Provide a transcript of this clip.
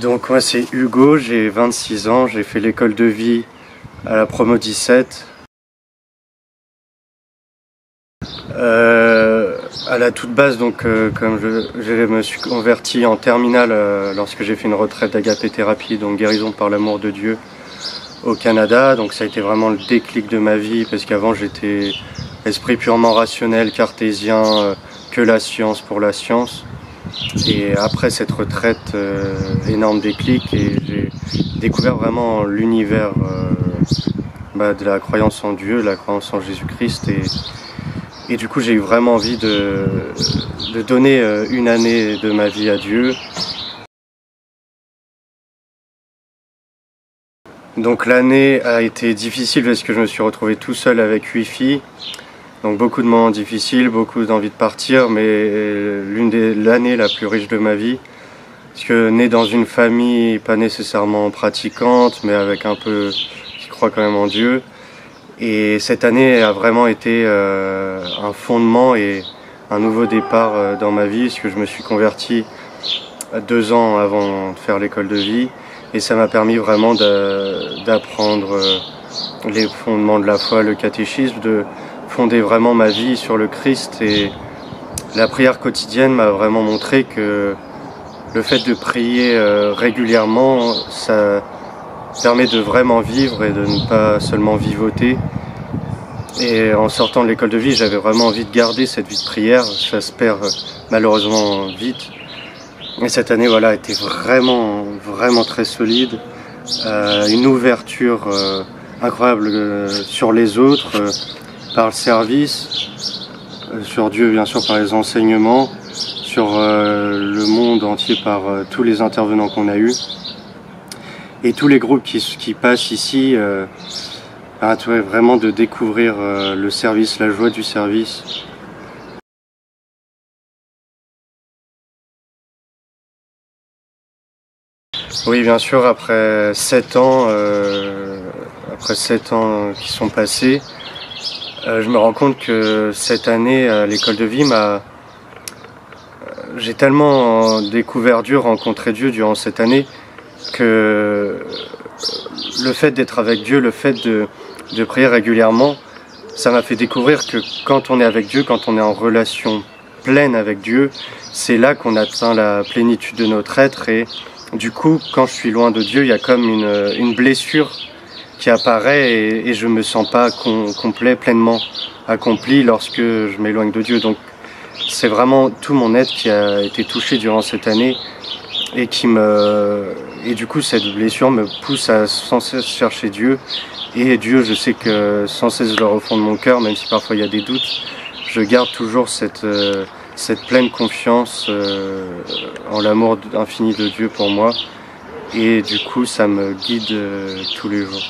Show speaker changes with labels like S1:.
S1: Donc moi c'est Hugo, j'ai 26 ans, j'ai fait l'école de vie à la promo 17. À la toute base, donc comme je me suis converti en terminale lorsque j'ai fait une retraite d'agapé-thérapie, donc guérison par l'amour de Dieu au Canada. Donc ça a été vraiment le déclic de ma vie, parce qu'avant j'étais esprit purement rationnel, cartésien, que la science pour la science. Et après cette retraite, énorme déclic, et j'ai découvert vraiment l'univers de la croyance en Dieu, la croyance en Jésus-Christ, et du coup j'ai eu vraiment envie de donner une année de ma vie à Dieu. Donc l'année a été difficile parce que je me suis retrouvé tout seul avec 8 filles. Donc beaucoup de moments difficiles, beaucoup d'envie de partir, mais l'année la plus riche de ma vie. Parce que né dans une famille pas nécessairement pratiquante, mais avec un peu, qui croit quand même en Dieu. Et cette année a vraiment été un fondement et un nouveau départ dans ma vie, parce que je me suis converti 2 ans avant de faire l'école de vie. Et ça m'a permis vraiment d'apprendre les fondements de la foi, le catéchisme, de fonder vraiment ma vie sur le Christ. Et la prière quotidienne m'a vraiment montré que le fait de prier régulièrement, ça permet de vraiment vivre et de ne pas seulement vivoter. Et en sortant de l'école de vie, j'avais vraiment envie de garder cette vie de prière. Ça se perd malheureusement vite. Et cette année, voilà, était vraiment très solide. Une ouverture incroyable sur les autres, par le service, sur Dieu bien sûr par les enseignements, sur le monde entier par tous les intervenants qu'on a eus. Et tous les groupes qui passent ici, vraiment de découvrir le service, la joie du service. Oui, bien sûr, après 7 ans qui sont passés, je me rends compte que cette année à l'école de vie j'ai tellement découvert Dieu, rencontré Dieu durant cette année, que le fait d'être avec Dieu, le fait de prier régulièrement, ça m'a fait découvrir que quand on est avec Dieu, quand on est en relation pleine avec Dieu, c'est là qu'on atteint la plénitude de notre être. Et du coup, quand je suis loin de Dieu, il y a comme une blessure qui apparaît, et je me sens pas complet, pleinement accompli lorsque je m'éloigne de Dieu. Donc c'est vraiment tout mon être qui a été touché durant cette année, et du coup cette blessure me pousse à sans cesse chercher Dieu. Et Dieu, je sais que sans cesse je le ressens de mon cœur, même si parfois il y a des doutes, je garde toujours cette pleine confiance en l'amour infini de Dieu pour moi, et du coup ça me guide tous les jours.